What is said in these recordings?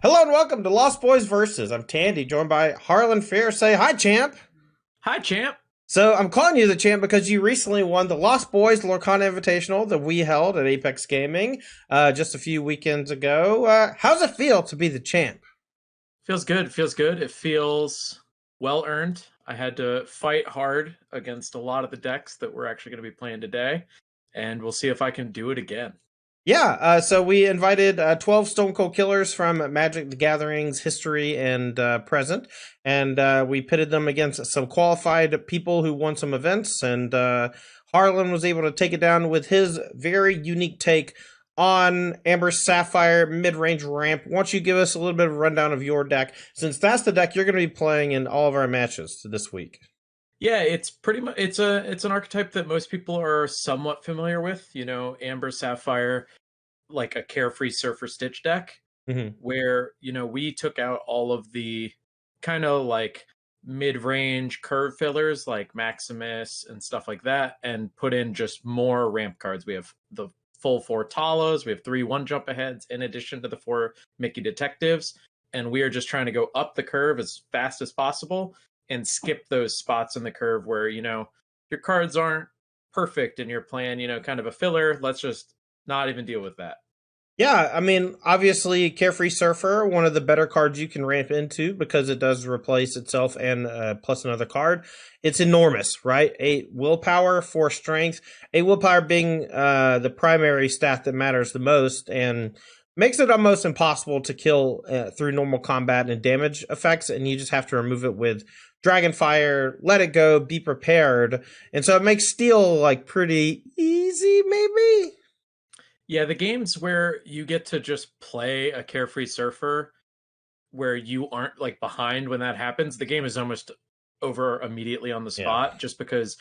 Hello and welcome to Lost Boys Versus. I'm Tandy, joined by Harlan Fair. Say hi, champ. Hi, champ. So I'm calling you the champ because you recently won the Lost Boys Lorcana Invitational that we held at Apex Gaming just a few weekends ago. How's it feel to be the champ? Feels good. Feels good. It feels well earned. I had to fight hard against a lot of the decks that we're actually going to be playing today, and we'll see if I can do it again. Yeah, so we invited 12 Stone Cold Killers from Magic the Gathering's history and present, and we pitted them against some qualified people who won some events, and Harlan was able to take it down with his very unique take on Amber Sapphire mid-range ramp. Why don't you give us a little bit of a rundown of your deck, since that's the deck you're going to be playing in all of our matches this week? Yeah, it's pretty much it's an archetype that most people are somewhat familiar with. Amber Sapphire, like a carefree Surfer Stitch deck, Mm-hmm. where we took out all of the kind of like mid-range curve fillers like Maximus and stuff like that, and put in just more ramp cards. We have the full four Talos, we have three one jump aheads in addition to the four Mickey detectives, and we are just trying to go up the curve as fast as possible and skip those spots in the curve where your cards aren't perfect and you're playing kind of a filler. Let's just not even deal with that. Yeah, I mean, obviously, Carefree Surfer, one of the better cards you can ramp into because it does replace itself and plus another card. It's enormous, right? 8 willpower, 4 strength. 8 willpower being the primary stat that matters the most and makes it almost impossible to kill through normal combat and damage effects, and you just have to remove it with Dragonfire, let it go, be prepared. And so it makes steal like pretty easy, maybe? Yeah, the games where you get to just play a carefree surfer where you aren't like behind when that happens, the game is almost over immediately on the Yeah, spot just because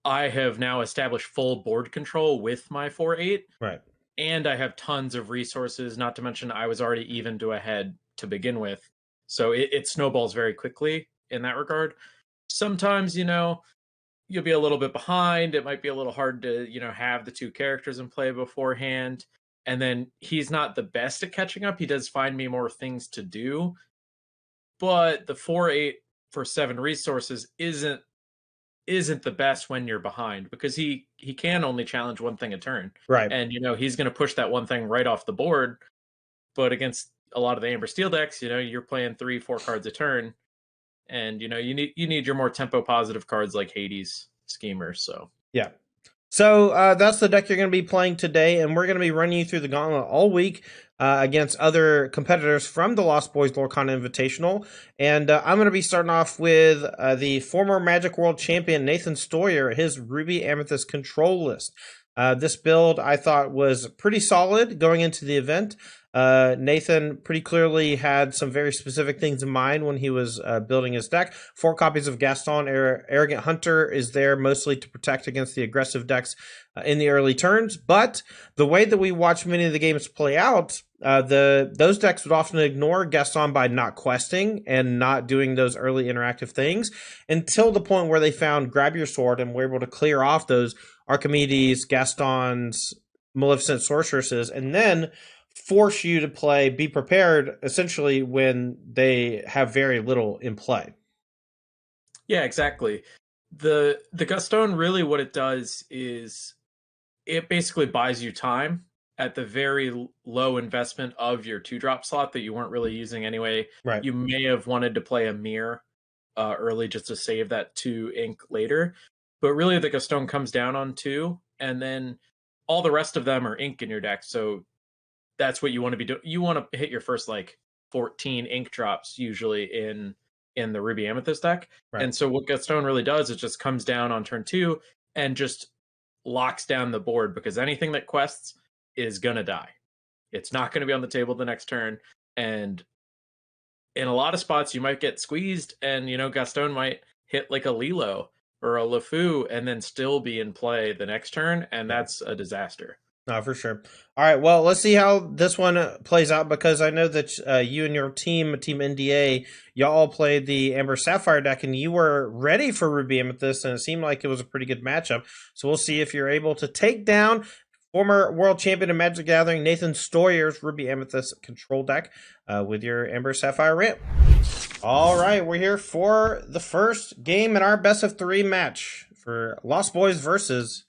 I have now established full board control with my 4-8 right. and I have tons of resources, not to mention I was already even to ahead to begin with. So it snowballs very quickly in that regard. Sometimes, you'll be a little bit behind. It might be a little hard to, have the two characters in play beforehand. And then he's not the best at catching up. He does find me more things to do, but the 4-8 for 7 resources isn't the best when you're behind because he can only challenge one thing a turn. Right. And he's going to push that one thing right off the board, but against a lot of the Amber Steel decks, you're playing 3-4 cards a turn, and you need your more tempo positive cards like Hades Schemer. So Yeah. So that's the deck you're going to be playing today, and we're going to be running you through the gauntlet all week against other competitors from the Lost Boys Lorcana Invitational. And I'm going to be starting off with the former Magic World Champion Nathan Stoyer, his Ruby Amethyst control list. This build I thought was pretty solid going into the event. Nathan pretty clearly had some very specific things in mind when he was building his deck. 4 copies of Gaston, Arrogant Hunter, is there mostly to protect against the aggressive decks in the early turns. But the way that we watch many of the games play out, those decks would often ignore Gaston by not questing and not doing those early interactive things until the point where they found Grab Your Sword and were able to clear off those Archimedes, Gastons, Maleficent Sorceresses, and then force you to play Be Prepared essentially when they have very little in play. yeah, exactly. The Gustone, really what it does is it basically buys you time at the very low investment of your 2-drop slot that you weren't really using anyway. Right. You may have wanted to play a mirror early just to save that 2 ink later, but really the Gustone comes down on 2, and then all the rest of them are ink in your deck. So that's what you want to be doing. You want to hit your first like 14 ink drops usually in the Ruby Amethyst deck. Right. And so what Gutstone really does is just comes down on turn 2 and just locks down the board, because anything that quests is gonna die. It's not going to be on the table the next turn, and in a lot of spots you might get squeezed, and Gaston might hit like a Lilo or a LeFou and then still be in play the next turn, and Yeah. that's a disaster. No, for sure. All right. Well, let's see how this one plays out because I know that you and your team, Team NDA, y'all all played the Amber Sapphire deck and you were ready for Ruby Amethyst, and it seemed like it was a pretty good matchup. So we'll see if you're able to take down former world champion of Magic the Gathering, Nathan Stoyer's Ruby Amethyst control deck with your Amber Sapphire ramp. All right, we're here for the first game in our best of 3 match for Lost Boys versus.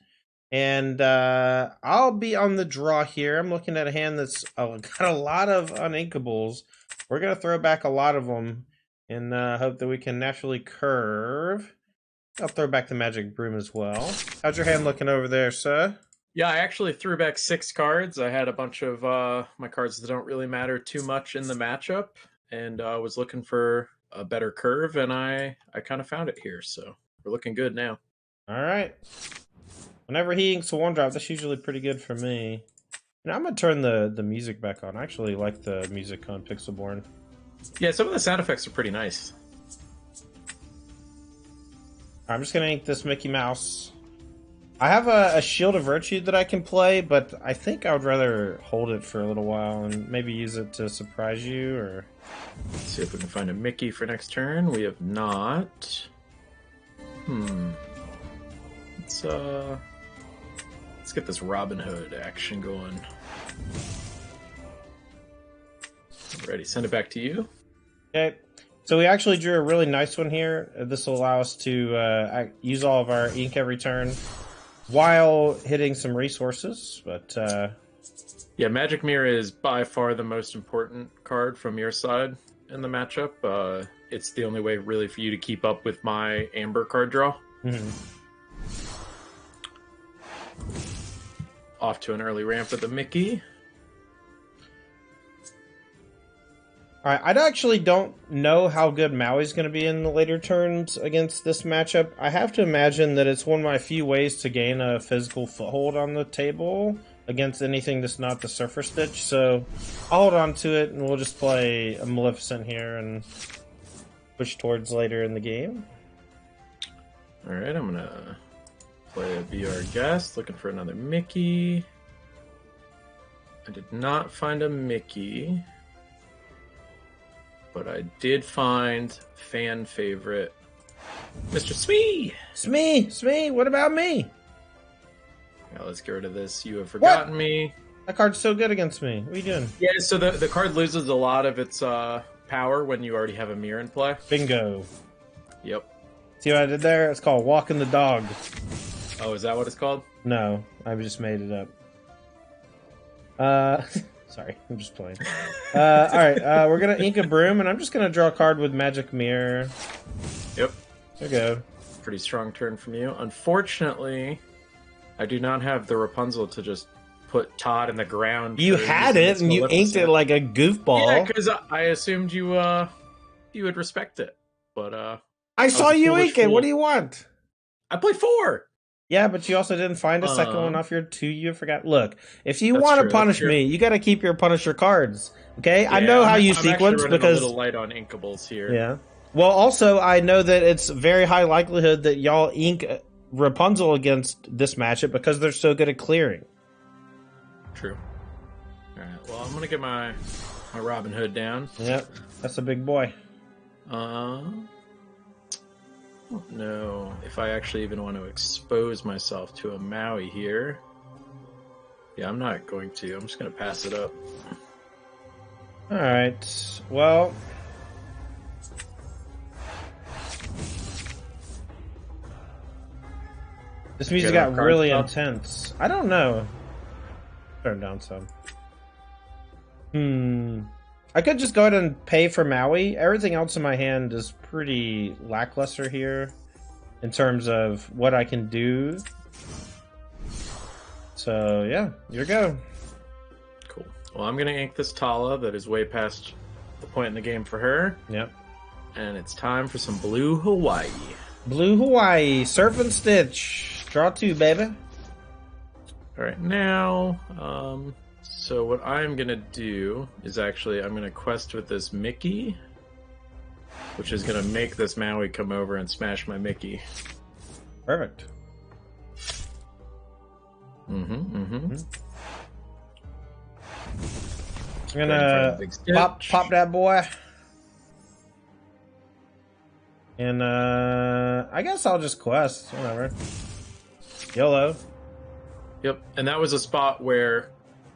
And I'll be on the draw here. I'm looking at a hand that's got a lot of uninkables. We're going to throw back a lot of them and hope that we can naturally curve. I'll throw back the Magic Broom as well. How's your hand looking over there, sir? Yeah, I actually threw back 6 cards. I had a bunch of my cards that don't really matter too much in the matchup, and I was looking for a better curve, and I kind of found it here, so we're looking good now. All right. Whenever he inks a 1-drop, that's usually pretty good for me. Now I'm going to turn the music back on. I actually like the music on Pixelborn. Yeah, some of the sound effects are pretty nice. I'm just going to ink this Mickey Mouse. I have a Shield of Virtue that I can play, but I think I would rather hold it for a little while and maybe use it to surprise you. Or let's see if we can find a Mickey for next turn. We have not. Let's get this Robin Hood action going. Alrighty, send it back to you. Okay. So we actually drew a really nice one here. This will allow us to use all of our ink every turn while hitting some resources. But yeah, Magic Mirror is by far the most important card from your side in the matchup. It's the only way really for you to keep up with my Amber card draw. Mm-hmm. Off to an early ramp with the Mickey. Alright, I actually don't know how good Maui's going to be in the later turns against this matchup. I have to imagine that it's one of my few ways to gain a physical foothold on the table against anything that's not the Surfer Stitch, so I'll hold on to it and we'll just play a Maleficent here and push towards later in the game. Alright, I'm going to play a VR Guest, looking for another Mickey. I did not find a Mickey, but I did find fan favorite Mr. Smee! Smee, what about me? Yeah, let's get rid of this. You have forgotten me. That card's so good against me. What are you doing? Yeah, so the card loses a lot of its power when you already have a mirror in play. Bingo. Yep. See what I did there? It's called walking the dog. Oh, is that what it's called? No, I just made it up. Sorry, I'm just playing. Alright, we're gonna ink a broom, and I'm just gonna draw a card with Magic Mirror. Yep. There we go. Pretty strong turn from you. Unfortunately, I do not have the Rapunzel to just put Todd in the ground. You had it, and you inked it like a goofball. Yeah, because I assumed you would respect it. But I saw you ink it. What do you want? I played 4. Yeah, but you also didn't find a second one off your 2 you forgot. Look, if you That's want true, to punish me, you got to keep your Punisher cards. Okay? Yeah, I know how you sequence because a little light on inkables here. Yeah. Well, also I know that it's very high likelihood that y'all ink Rapunzel against this matchup because they're so good at clearing. True. All right. Well, I'm gonna get my Robin Hood down. Yep, that's a big boy. I don't know if I actually even want to expose myself to a Maui here. Yeah, I'm not going to. I'm just going to pass it up. Alright, well... This music got really intense. I don't know. Turn down some. I could just go ahead and pay for Maui. Everything else in my hand is pretty lackluster here in terms of what I can do. So, yeah, here we go. Cool. Well, I'm going to ink this Tala that is way past the point in the game for her. Yep. And it's time for some Blue Hawaii. Blue Hawaii, Surf and Stitch. Draw 2, baby. All right, now... So what I'm going to do is actually, I'm going to quest with this Mickey, which is going to make this Maui come over and smash my Mickey. Perfect. I'm going to pop that boy. And I guess I'll just quest, whatever. YOLO. Yep. And that was a spot where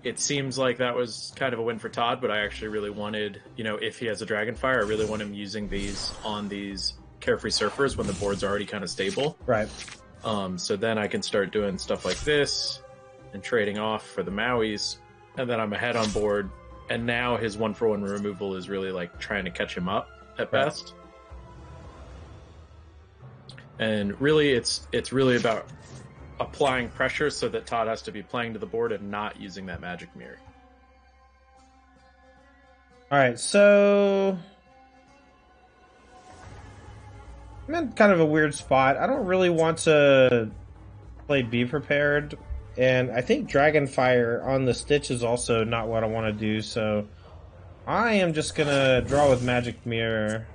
it seems like that was kind of a win for Todd, but I actually really wanted, if he has a Dragonfire, I really want him using these on these Carefree Surfers when the board's already kind of stable. Right. So then I can start doing stuff like this and trading off for the Mauis, and then I'm ahead on board. And now his 1-for-1 removal is really like trying to catch him up at best. And really, it's really about applying pressure so that Todd has to be playing to the board and not using that magic mirror. All right, so I'm in kind of a weird spot. I don't really want to play Be Prepared, and I think Dragonfire on the Stitch is also not what I want to do, so I am just going to draw with Magic Mirror.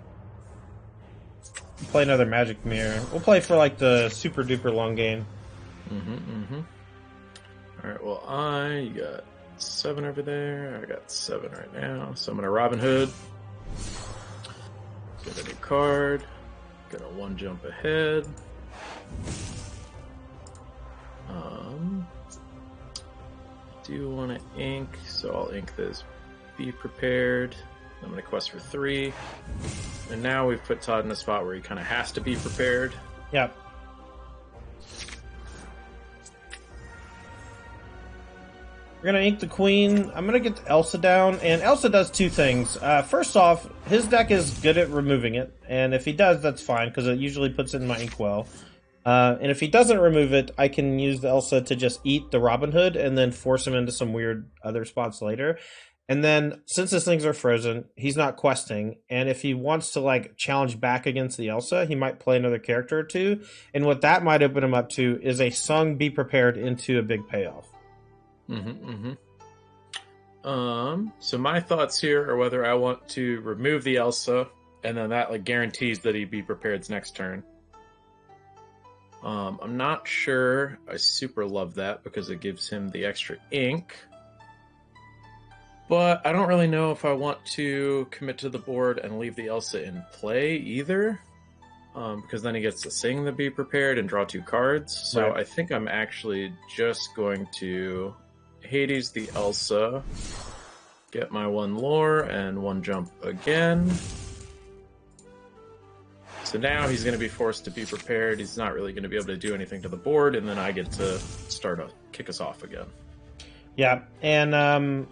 Play another Magic Mirror. We'll play for like the super duper long game. Alright, well, I got 7 over there. I got 7 right now. So I'm going to Robin Hood. Get a new card. Gonna 1 jump ahead. Do want to ink, so I'll ink this. Be Prepared. I'm going to quest for 3. And now we've put Todd in a spot where he kind of has to be prepared. Yep. We're going to ink the Queen. I'm going to get Elsa down, and Elsa does 2 things. First off, his deck is good at removing it, and if he does, that's fine, because it usually puts it in my inkwell. And if he doesn't remove it, I can use the Elsa to just eat the Robin Hood and then force him into some weird other spots later. And then, since his things are frozen, he's not questing, and if he wants to, like, challenge back against the Elsa, he might play another character or 2, and what that might open him up to is a sung Be Prepared into a big payoff. So my thoughts here are whether I want to remove the Elsa, and then that, like, guarantees that he Be Prepared's next turn. I'm not sure I super love that, because it gives him the extra ink. But I don't really know if I want to commit to the board and leave the Elsa in play either, because then he gets to sing the Be Prepared and draw 2 cards. So I think I'm actually just going to Hades the Elsa, get my 1 lore and 1 jump again. So now he's going to be forced to Be Prepared. He's not really going to be able to do anything to the board, and then I get to kick us off again. Yeah, and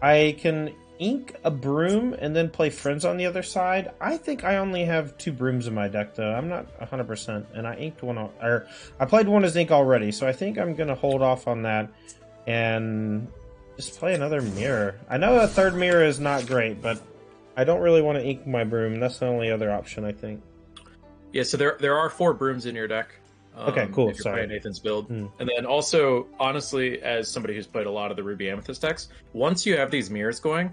I can ink a Broom and then play Friends on the other side. I think I only have 2 Brooms in my deck, though. I'm not 100%, and I inked one, or I played one as ink already, so I think I'm going to hold off on that and just play another mirror. I know a 3rd mirror is not great, but I don't really want to ink my Broom. That's the only other option, I think. Yeah, so there are 4 Brooms in your deck. Okay, cool. If you're playing Nathan's build. And then also, honestly, as somebody who's played a lot of the Ruby Amethyst decks, once you have these mirrors going,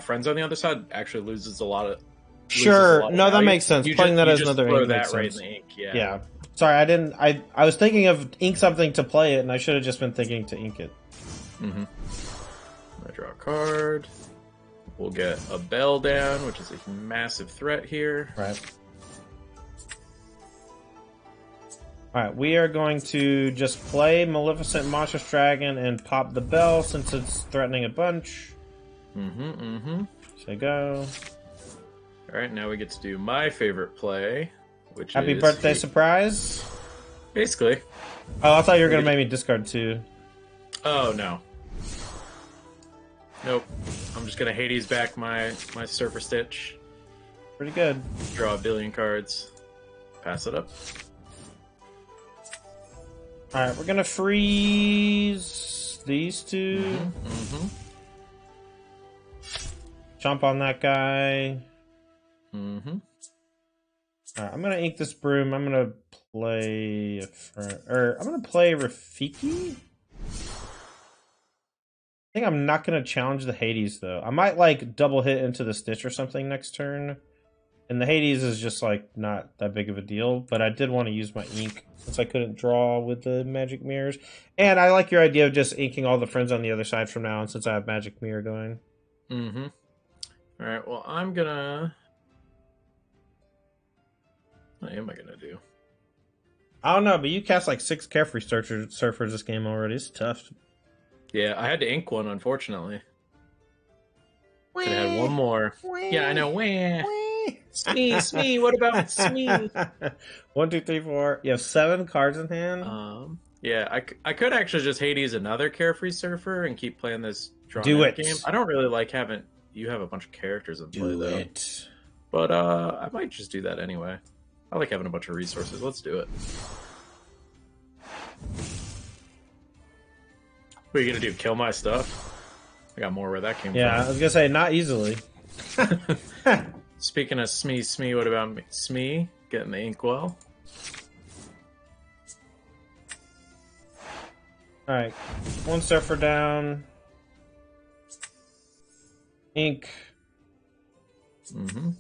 Friends on the other side actually loses a lot of. Sure, no, that makes sense. Playing that as another ink makes sense. Right in the ink, yeah. Sorry, I didn't. I was thinking of ink something to play it, and I should have just been thinking to ink it. I draw a card. We'll get a Bell down, which is a massive threat here. Right. Alright, we are going to just play Maleficent Monstrous Dragon and pop the Bell since it's threatening a bunch. So go. Alright, now we get to do my favorite play, which Happy is... birthday surprise? Basically. Oh, I thought you were going to make me discard 2. Oh, no. Nope. I'm just going to Hades back my Surfer Stitch. Pretty good. Draw a billion cards. Pass it up. Alright, we're gonna freeze these 2. Jump on that guy. Alright, I'm gonna ink this Broom. I'm gonna play I'm gonna play Rafiki. I think I'm not gonna challenge the Hades though. I might like double hit into the Stitch or something next turn. And the Hades is just like not that big of a deal, but I did want to use my ink since I couldn't draw with the magic mirrors. And I like your idea of just inking all the Friends on the other side from now on since I have magic mirror going. Alright, well I'm gonna... What am I gonna do? I don't know, but you cast like 6 Carefree Surfers this game already. It's tough. Yeah, I had to ink one, unfortunately. Could have had one more. Yeah, I know. Wah. Smee, what about Smee? 1, 2, 3, 4. You have 7 cards in hand. Yeah, I could actually just Hades another Carefree Surfer and keep playing this Do drawn-out it. game. I don't really like having you have a bunch of characters in play though. It. But I might just do that anyway. I like having a bunch of resources. Let's do it. What are you gonna do? Kill my stuff? I got more where that came Yeah, I from. was gonna say not easily. Speaking of Smee, what about me? Smee getting the inkwell? All right, 1 Surfer down. Ink. Mm-hmm.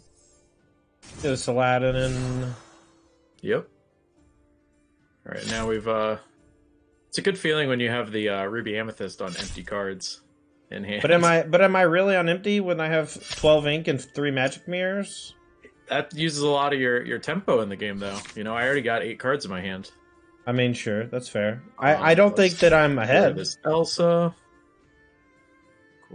Get a Saladin in. Yep. All right, now we've it's a good feeling when you have the Ruby Amethyst on empty cards in hand. But am I really on empty when I have 12 ink and 3 magic mirrors? That uses a lot of your tempo in the game, though. You know, I already got 8 cards in my hand. I mean, sure, that's fair. I don't think that I'm ahead. This Elsa.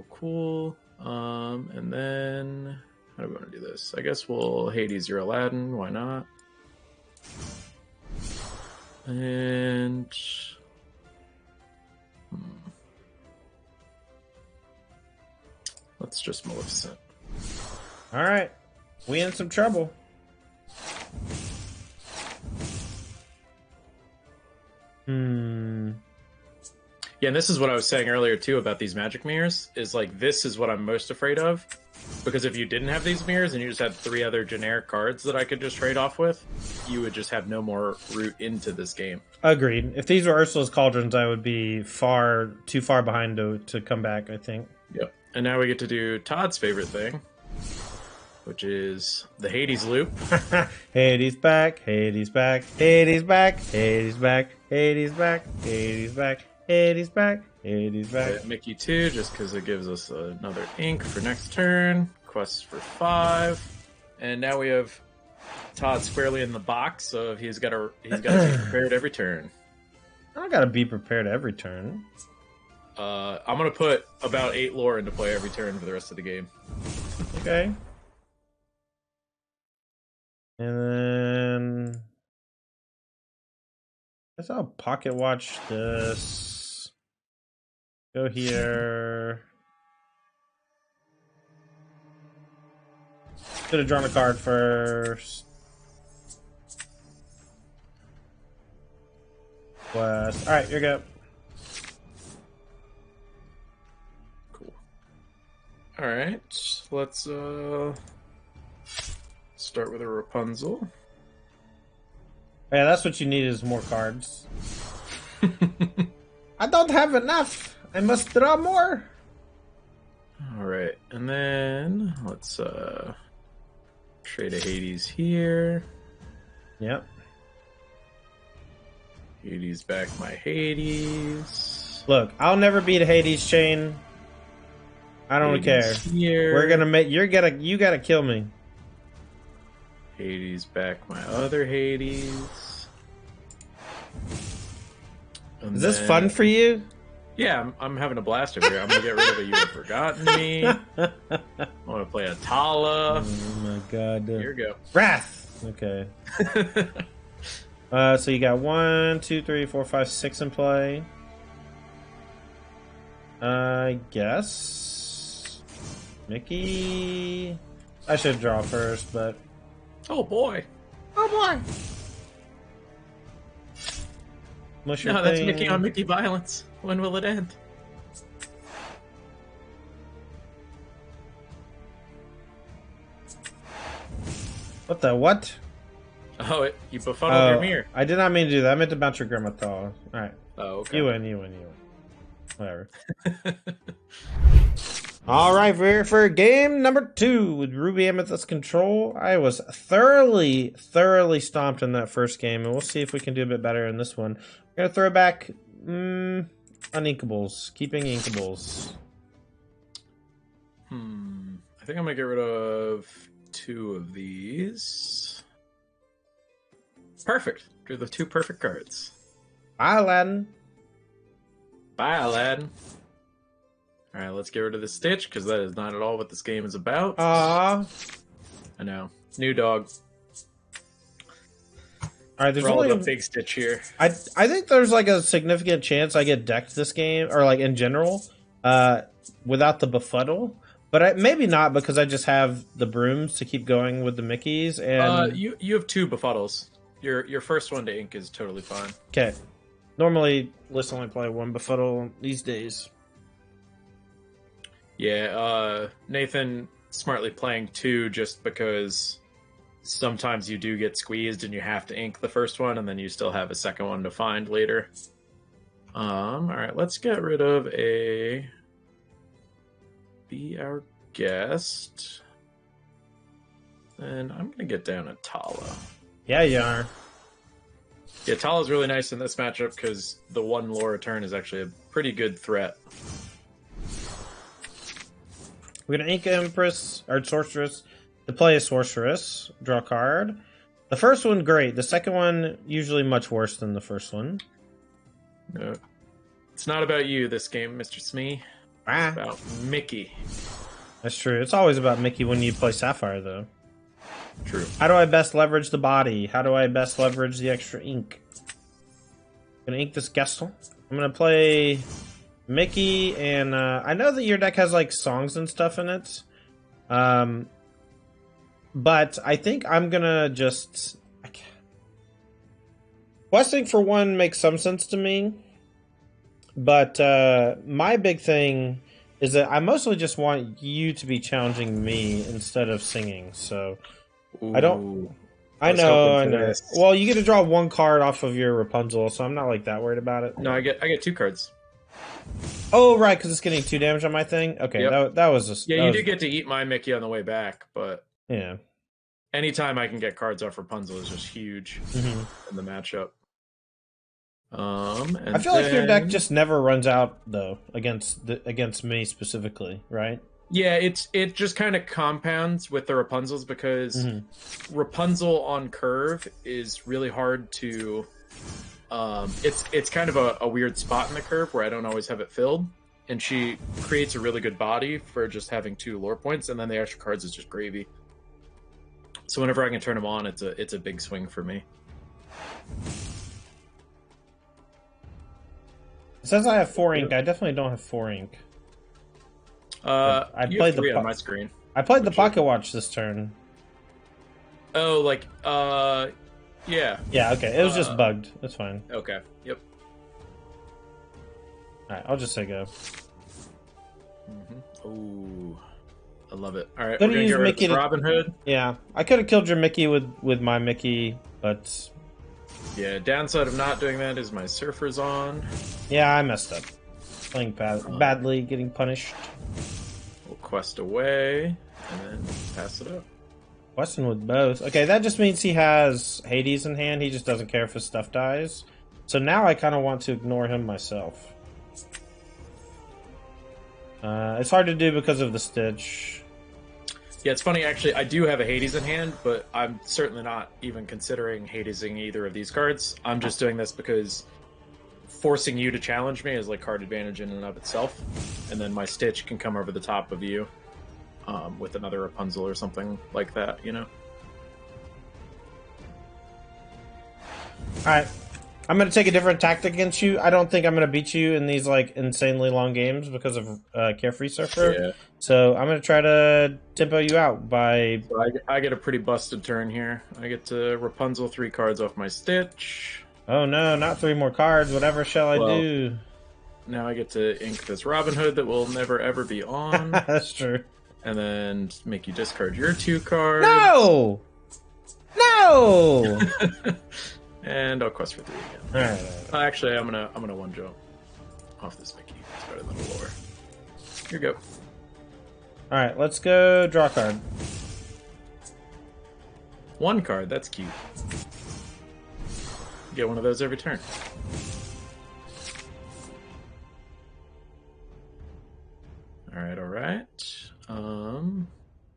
Cool. And then how do we want to do this? I guess we'll Hades your Aladdin. Why not? And let's just Maleficent. All right, we in some trouble. Yeah, and this is what I was saying earlier too about these magic mirrors. Is like this is what I'm most afraid of, because if you didn't have these mirrors and you just had 3 other generic cards that I could just trade off with, you would just have no more route into this game. Agreed. If these were Ursula's Cauldrons, I would be too far behind to come back, I think. Yep. And now we get to do Todd's favorite thing, which is the Hades loop. Hades back, Hades back, Hades back, Hades back, Hades back, Hades back, Hades back, Hades back. Mickey 2, just because it gives us another ink for next turn. Quests for 5. And now we have Todd squarely in the box, so he's got to be prepared every turn. I don't gotta be prepared every turn. I'm gonna put about 8 lore into play every turn for the rest of the game. Okay. And then I guess I'll pocket watch this. Go here. Should have drawn a card first. Quest. Alright, you're good. Cool. Alright, let's start with a Rapunzel. Yeah, that's what you need is more cards. I don't have enough. I must draw more. Alright, and then let's trade a Hades here. Yep. Hades back my Hades. Look, I'll never beat a Hades chain. I don't care. Here. We're gonna make you gotta kill me. Hades back my other Hades. And Is this fun for you? Yeah, I'm having a blast over here. I'm gonna get rid of a You Have Forgotten Me. I'm gonna play a Tala. Oh my god. Here we go. Wrath! Okay. So you got 1, 2, 3, 4, 5, 6 in play. I guess Mickey. I should draw first, but Oh boy. oh boy. Mush your No, that's thing. Mickey on Mickey violence. When will it end? What the what? Oh, you befuddled your mirror. I did not mean to do that. I meant to bounce your Grimmathal. Alright. Oh, okay. You win. Whatever. Alright, for game number 2 with Ruby Amethyst Control, I was thoroughly stomped in that first game, and we'll see if we can do a bit better in this one. We're going to throw back Uninkables. Keeping Inkables. I think I'm going to get rid of 2 of these. perfect. Drew the 2 perfect cards. Bye, Aladdin. Bye, Aladdin. All right, let's get rid of the Stitch, because that is not at all what this game is about. Aww. I know. New dog. All right, there's We're all only about Big Stitch here. I think there's like a significant chance I get decked this game, or like in general, without the befuddle. But maybe not, because I just have the brooms to keep going with the Mickeys. And you have 2 befuddles. Your first one to ink is totally fine. Okay. Normally, let's only play 1 befuddle these days. Yeah, Nathan smartly playing 2 just because sometimes you do get squeezed and you have to ink the first one, and then you still have a second one to find later. All right, let's get rid of a Be Our Guest. And I'm going to get down a Tala. Yeah, you are. Yeah, Tala's really nice in this matchup because the 1 lore return is actually a pretty good threat. We're going to ink Empress, or Sorceress, to play a Sorceress, draw a card. The first one, great. The second one, usually much worse than the first one. No. It's not about you, this game, Mr. Smee. Ah. It's about Mickey. That's true. It's always about Mickey when you play Sapphire, though. True. How do I best leverage the body? How do I best leverage the extra ink? I'm going to ink this Gestel. I'm going to play Mickey, and I know that your deck has like songs and stuff in it. But I think I'm gonna just questing for 1 makes some sense to me. But my big thing is that I mostly just want you to be challenging me instead of singing. So Ooh, I know. this. Well, you get to draw 1 card off of your Rapunzel, so I'm not like that worried about it. No, I get 2 cards. Oh, right, because it's getting 2 damage on my thing. Okay, Yep. that was just Yeah, you do get to eat my Mickey on the way back, but yeah. anytime I can get cards off Rapunzel is just huge in the matchup. And I feel like your deck just never runs out though against me specifically, right? Yeah, it just kind of compounds with the Rapunzels because Rapunzel on curve is really hard to. It's kind of a weird spot in the curve where I don't always have it filled, and she creates a really good body for just having 2 lore points, and then the extra cards is just gravy. So whenever I can turn them on, it's a big swing for me. It says I have 4 ink. I definitely don't have 4 ink. I played 3 on my screen. I played the Pocket Watch this turn. Oh, like yeah. Yeah, okay. It was just bugged. That's fine. Okay. Yep. Alright, I'll just say go. Ooh, I love it. All right, Could've we're gonna used get rid Mickey of Robin Hood. Yeah, I could have killed your Mickey with my Mickey, but yeah. Downside of not doing that is my Surfer's on. Yeah, I messed up. Playing badly, getting punished. We'll quest away and then pass it up. Questing with both. Okay, that just means he has Hades in hand. He just doesn't care if his stuff dies. So now I kind of want to ignore him myself. It's hard to do because of the Stitch. Yeah, it's funny, actually. I do have a Hades in hand, but I'm certainly not even considering Hadesing either of these cards. I'm just doing this because forcing you to challenge me is like card advantage in and of itself. And then my Stitch can come over the top of you. With another Rapunzel or something like that, you know? Alright. I'm going to take a different tactic against you. I don't think I'm going to beat you in these, like, insanely long games because of Carefree Surfer. Yeah. So I'm going to try to tempo you out by... So I get a pretty busted turn here. I get to Rapunzel 3 cards off my Stitch. Oh no, not 3 more cards. Whatever shall I do? Now I get to ink this Robin Hood that will never ever be on. That's true. And then make you discard your 2 cards. No! No! And I'll quest for 3 again. All right. Actually, I'm gonna 1 jump off this Mickey. It's better than a lore. Here you go. All right, let's go draw a card. 1 card. That's cute. Get one of those every turn. All right.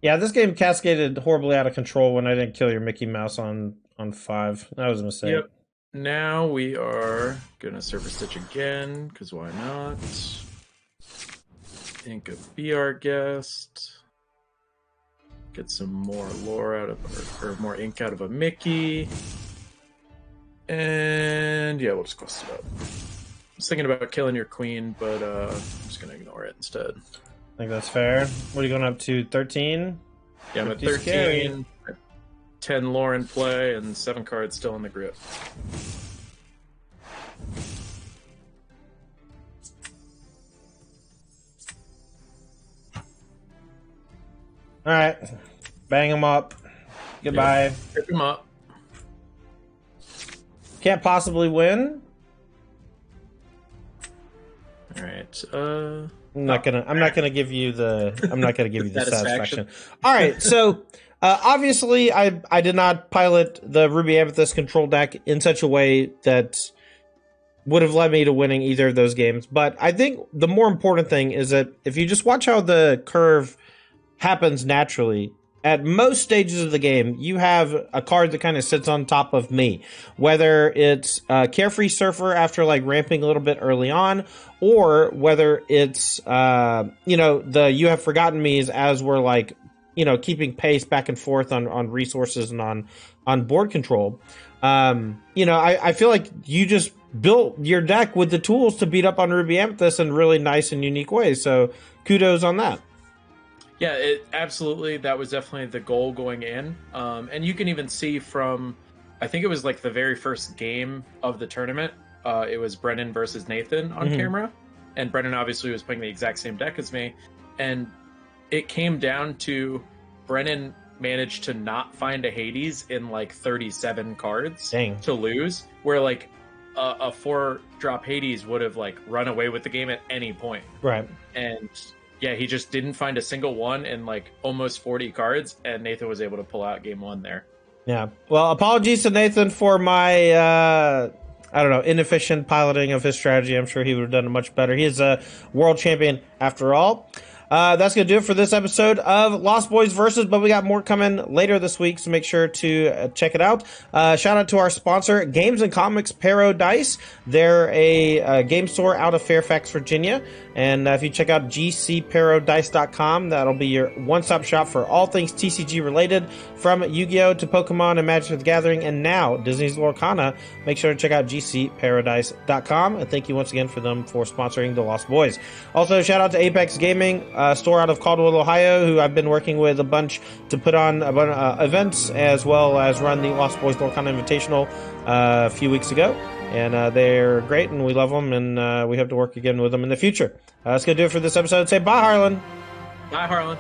Yeah, this game cascaded horribly out of control when I didn't kill your Mickey Mouse on on 5. That was a mistake. Yep. Now we are gonna Surface Stitch again, because why not? Ink of Be Our Guest. Get some more lore out of, or more ink out of a Mickey. And yeah, we'll just quest it up. I was thinking about killing your queen, but I'm just gonna ignore it instead. I think that's fair. What are you going up to? 13? Yeah, I'm at 13. Scary. 10 lore in play, and 7 cards still in the grip. All right, bang them up. Goodbye. Yep. Pick them up. Can't possibly win. All right. I'm not gonna give you the satisfaction. All right, so obviously I did not pilot the Ruby Amethyst control deck in such a way that would have led me to winning either of those games. But I think the more important thing is that if you just watch how the curve happens naturally, at most stages of the game, you have a card that kind of sits on top of me. Whether it's Carefree Surfer after like ramping a little bit early on, or whether it's the You Have Forgotten Me's as we're like keeping pace back and forth on resources and on board control. I feel like you just built your deck with the tools to beat up on Ruby Amethyst in really nice and unique ways. So kudos on that. Yeah, absolutely. That was definitely the goal going in. And you can even see from, I think it was like the very first game of the tournament. It was Brennan versus Nathan on camera. And Brennan obviously was playing the exact same deck as me. And it came down to Brennan managed to not find a Hades in like 37 cards to lose. Where like a 4-drop Hades would have like run away with the game at any point. Right. And yeah, he just didn't find a single one in like almost 40 cards, and Nathan was able to pull out game 1 there. Yeah. Well, apologies to Nathan for my, inefficient piloting of his strategy. I'm sure he would have done it much better. He is a world champion after all. That's going to do it for this episode of Lost Boys Versus, but we got more coming later this week, so make sure to check it out. Shout out to our sponsor, Games and Comics Paradise. They're a game store out of Fairfax, Virginia, and if you check out gcparadise.com, that'll be your one-stop shop for all things TCG related, from Yu-Gi-Oh! To Pokemon and Magic the Gathering, and now Disney's Lorcana. Make sure to check out gcparadise.com, and thank you once again for them for sponsoring the Lost Boys. Also, shout out to Apex Gaming, store out of Caldwell, Ohio, who I've been working with a bunch to put on events as well as run the Lost Boys Lorcana Invitational a few weeks ago. And they're great, and we love them, and we hope to work again with them in the future. That's going to do it for this episode. Say bye, Harlan. Bye, Harlan.